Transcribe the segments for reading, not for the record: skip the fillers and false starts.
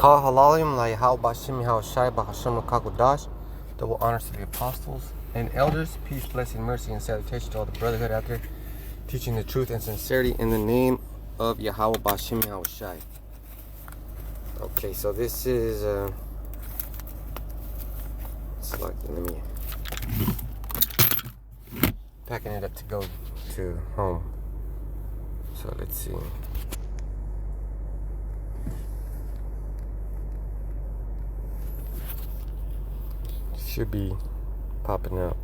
Kal halalim la Yahal Bashim Yahal Shai Bahashim Kakodash. Double honors to the apostles and elders. Peace, blessing, mercy, and salutation to all the brotherhood out there, teaching the truth and sincerity in the name of Yahweh Bashim Yahal Shai. Okay, so this is let me packing it up to go to home. So let's see. Should be popping out.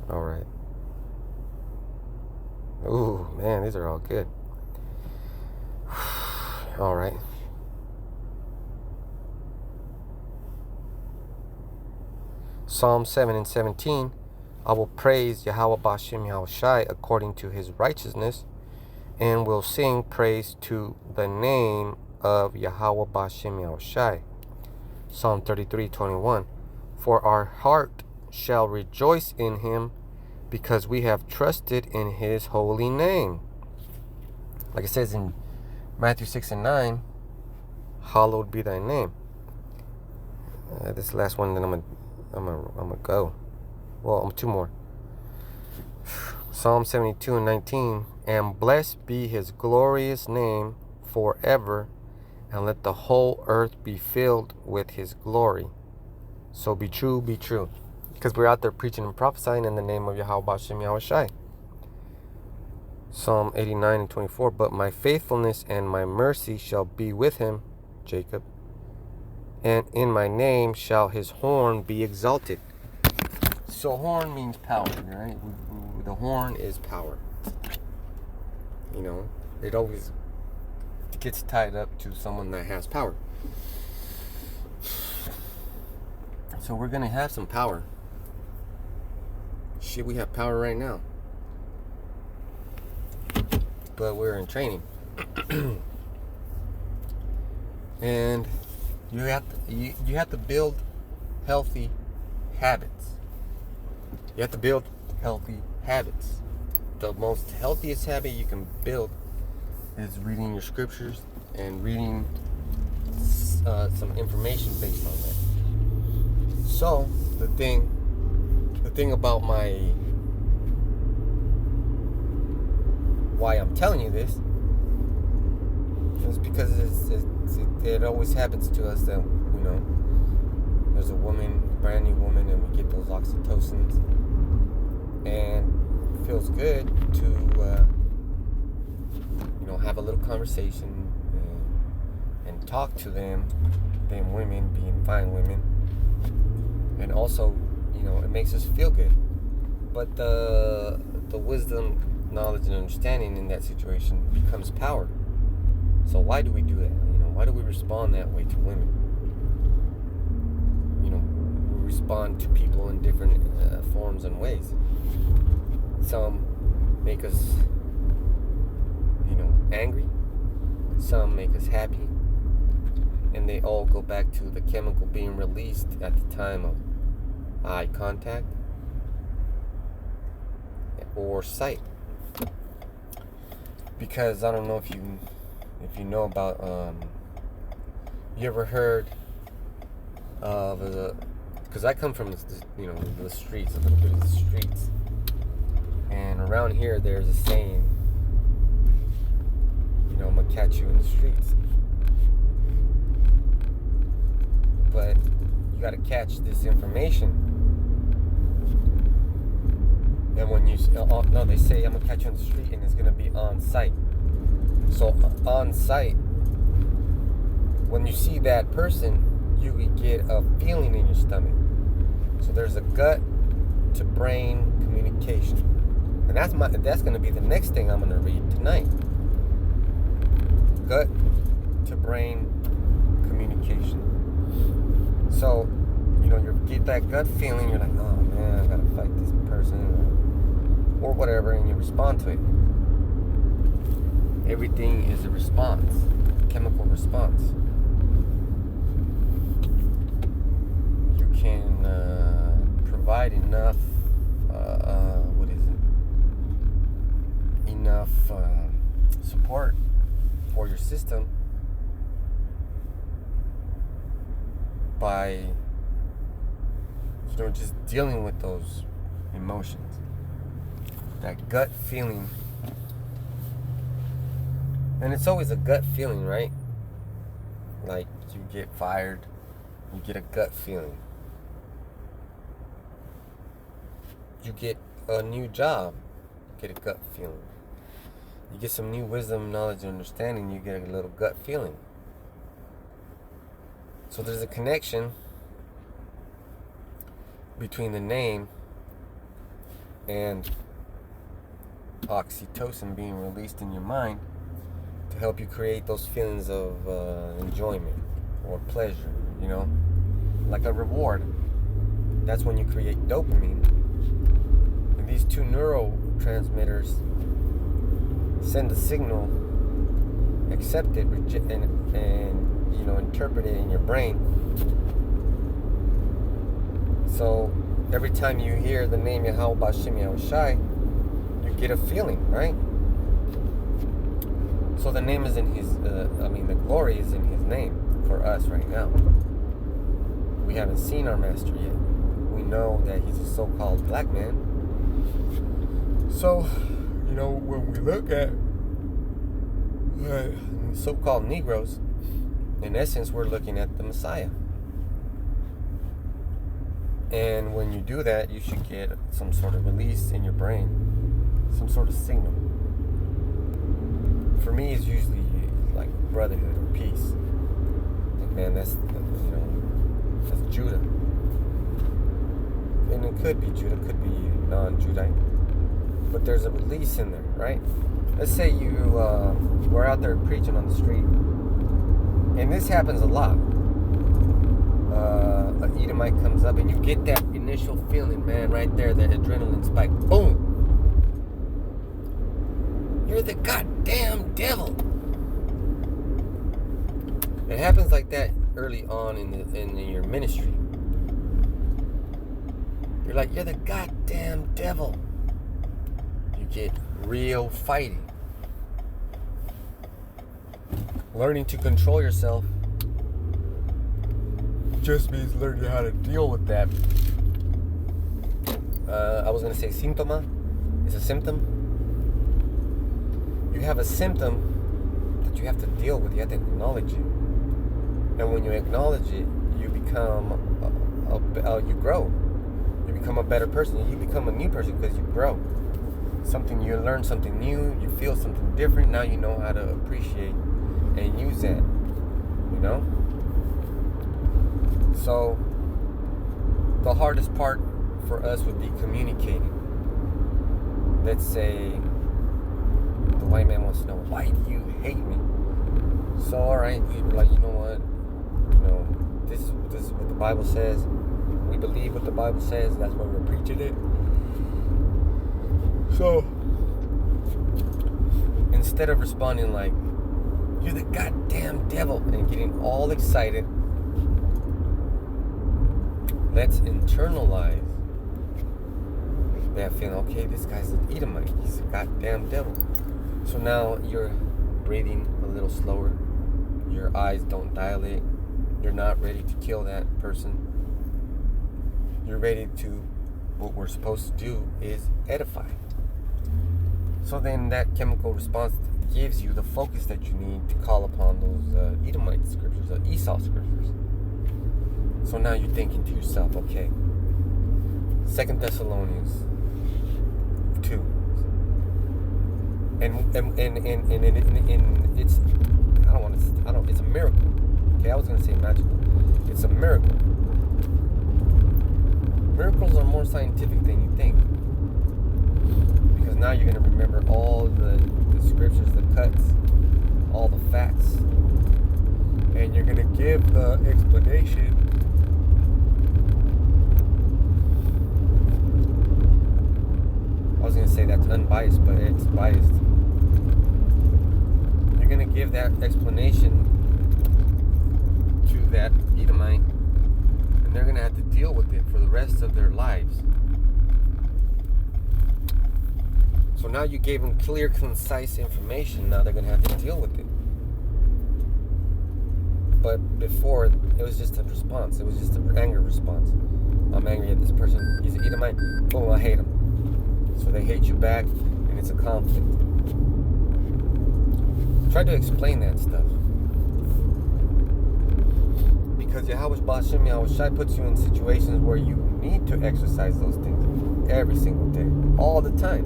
All right. Ooh, man, these are all good. All right. Psalm 7 and 17. I will praise Yahweh Bashim Yahweh Shai according to his righteousness, and will sing praise to the name of Yahweh Bashim Yahweh Shai. Psalm 33:21. For our heart shall rejoice in him, because we have trusted in his holy name. Like it says in Matthew 6 and 9, hallowed be thy name. This last one, then I'm gonna go. Well, two more. Psalm 72 and 19. And blessed be his glorious name forever, and let the whole earth be filled with his glory. So be true, be true. Because we're out there preaching and prophesying in the name of Yahweh Bashim Yahweh Shai. Psalm 89 and 24. But my faithfulness and my mercy shall be with him, Jacob, and in my name shall his horn be exalted. So horn means power, right? The horn is power. You know, it always gets tied up to someone that has power. So we're going to have some power. Shit, we have power right now. But we're in training. And you have to build healthy habits. You have to build healthy habits. The most healthiest habit you can build is reading your scriptures and reading some information based on that. So the thing about why I'm telling you this is because it always happens to us that, you know, there's a brand new woman, and we get those oxytocins, and it feels good to have a little conversation and talk to them women being fine women, and also, it makes us feel good. But the wisdom, knowledge, and understanding in that situation becomes power. So why do we do that? Why do we respond that way to women? We respond to people in different forms and ways. Some make us, angry. Some make us happy. And they all go back to the chemical being released at the time of eye contact or sight. Because I don't know if you know about, you ever heard of because I come from the streets, a little bit of the streets, and around here there's a saying, I'm gonna catch you in the streets. But you gotta catch this information. And when they say I'm gonna catch you on the street, and it's gonna be on site. So on site, when you see that person, you get a feeling in your stomach. So there's a gut to brain communication, and that's gonna be the next thing I'm gonna read tonight. Gut to brain communication. So you get that gut feeling. You're like, oh man, I gotta fight this person, or whatever, and you respond to it. Everything is a response, chemical response. provide enough, enough support for your system by, just dealing with those emotions, that gut feeling. And it's always a gut feeling, right? Like you get fired, you get a gut feeling. You get a new job, you get a gut feeling. You get some new wisdom, knowledge, and understanding, you get a little gut feeling. So there's a connection between the name and oxytocin being released in your mind to help you create those feelings of enjoyment or pleasure, like a reward. That's when you create dopamine. And these two neurotransmitters send a signal, accept it, and interpret it in your brain. So every time you hear the name Yahweh Bashim Yahweh Shai, you get a feeling, right? So the name is in his, the glory is in his name for us right now. We haven't seen our master yet. We know that he's a so-called black man. So, when we look at so-called Negroes, in essence, we're looking at the Messiah. And when you do that, you should get some sort of release in your brain, some sort of signal. For me, it's usually like brotherhood or peace. Like, man, that's Judah. And it could be Judah, could be non-Judite. But there's a release in there, right? Let's say you were out there preaching on the street. And this happens a lot. An Edomite comes up and you get that initial feeling, man, right there, that adrenaline spike. Boom! You're the goddamn devil. It happens like that early on in your ministry. You're like, you're the goddamn devil. You get real fighting. Learning to control yourself just means learning how to deal with that. I was going to say symptoma. It's a symptom. You have a symptom that you have to deal with. You have to acknowledge it. And when you acknowledge it, you become, you grow. You become a better person. You become a new person because you grow. You learn something new. You feel something different. Now you know how to appreciate and use that, So the hardest part for us would be communicating. Let's say the white man wants to know, why do you hate me? So alright, we were like, you know what, this is what the Bible says. We believe what the Bible says. That's why we're preaching it. So instead of responding like, you're the goddamn devil, and getting all excited, let's internalize that feeling. Okay, this guy's an Edomite. He's a goddamn devil. So now you're breathing a little slower. Your eyes don't dilate. You're not ready to kill that person. You're ready to, what we're supposed to do is edify. So then that chemical response gives you the focus that you need to call upon those Edomite scriptures, the Esau scriptures. So now you're thinking to yourself, okay, 2 Thessalonians 2. And it's, it's a miracle. Okay, I was going to say magical. It's a miracle. Miracles are more scientific than you think. Because now you're going to remember all the scriptures, the cuts, all the facts. And you're going to give the explanation. I was going to say that's unbiased, but it's biased. You're going to give that explanation to that Edomite, and And they're going to have to deal with it for the rest of their lives. So now you gave them clear, concise information. Now they're going to have to deal with it. But before, it was just a response. It was just an anger response. I'm angry at this person. He's an Edomite. Boom, I hate him. So they hate you back, and it's a conflict. Try to explain that stuff. Because Yahweh Ba'ashem Yahweh Shai puts you in situations where you need to exercise those things every single day, all the time.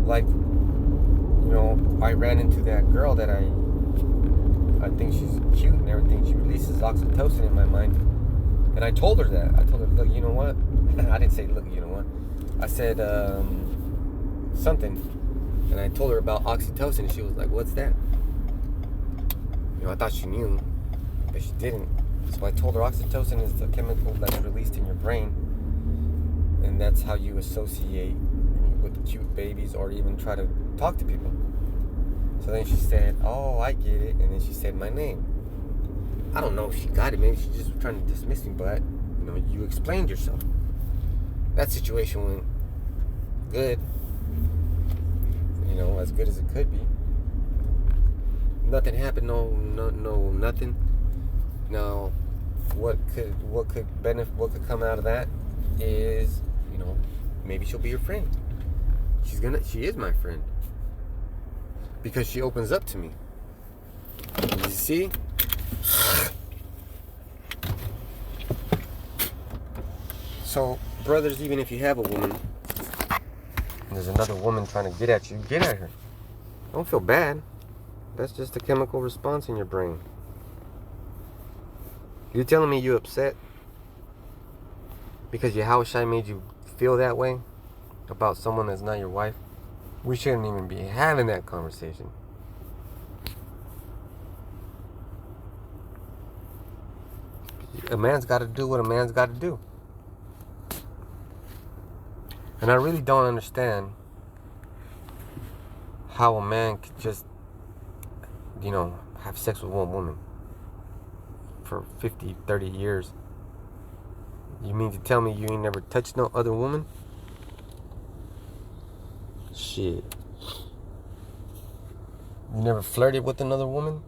Like, I ran into that girl that I think she's cute and everything. She releases oxytocin in my mind. And I told her that. I told her, look, you know what? I didn't say, look, you know what? I said something. And I told her about oxytocin. And she was like, what's that? I thought she knew, but she didn't. So I told her oxytocin is the chemical that's released in your brain. And that's how you associate with cute babies or even try to talk to people. So then she said, oh, I get it. And then she said my name. I don't know if she got it. Maybe she just was trying to dismiss me. But, you explained yourself. That situation went good. As good as it could be. Nothing happened. No, nothing. Now, what could come out of that is, maybe she'll be your friend. She is my friend. Because she opens up to me. You see? So, brothers, even if you have a woman, and there's another woman trying to get at you, get at her. Don't feel bad. That's just a chemical response in your brain. You're telling me you're upset because Yahweh Shai made you feel that way about someone that's not your wife? We shouldn't even be having that conversation. A man's got to do what a man's got to do. And I really don't understand how a man could just, have sex with one woman for 50, 30 years. You mean to tell me you ain't never touched no other woman? Shit. You never flirted with another woman?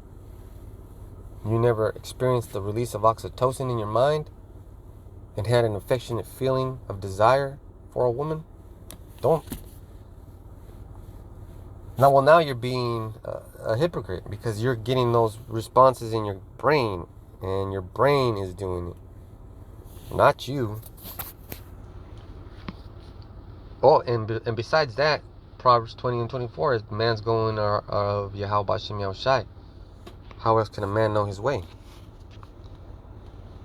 You never experienced the release of oxytocin in your mind and had an affectionate feeling of desire for a woman? Now you're being a hypocrite because you're getting those responses in your brain and your brain is doing it, not you. Oh, and besides that, Proverbs 20 and 24 is the man's going of Yahweh Ba'ashem Yahweh Shai. How else can a man know his way?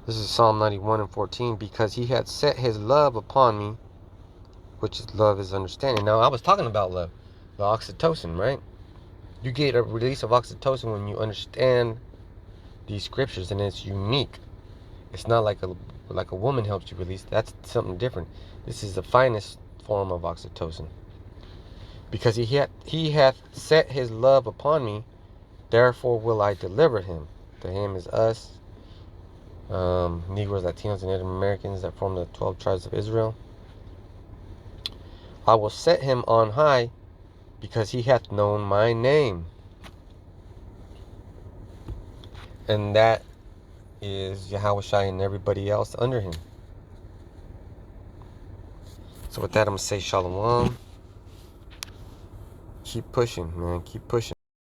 This is Psalm 91 and 14. Because he had set his love upon me, which is love is understanding. Now, I was talking about love, the oxytocin, right? You get a release of oxytocin when you understand these scriptures, and it's unique. It's not like a woman helps you release. That's something different. This is the finest form of oxytocin. Because he hath set his love upon me, therefore will I deliver him. To him is us, Negroes, Latinos, and Native Americans that form the 12 tribes of Israel. I will set him on high, because he hath known my name. And that is Yahweh Shai and everybody else under him. So with that, I'm going to say shalom. Keep pushing, man. Keep pushing.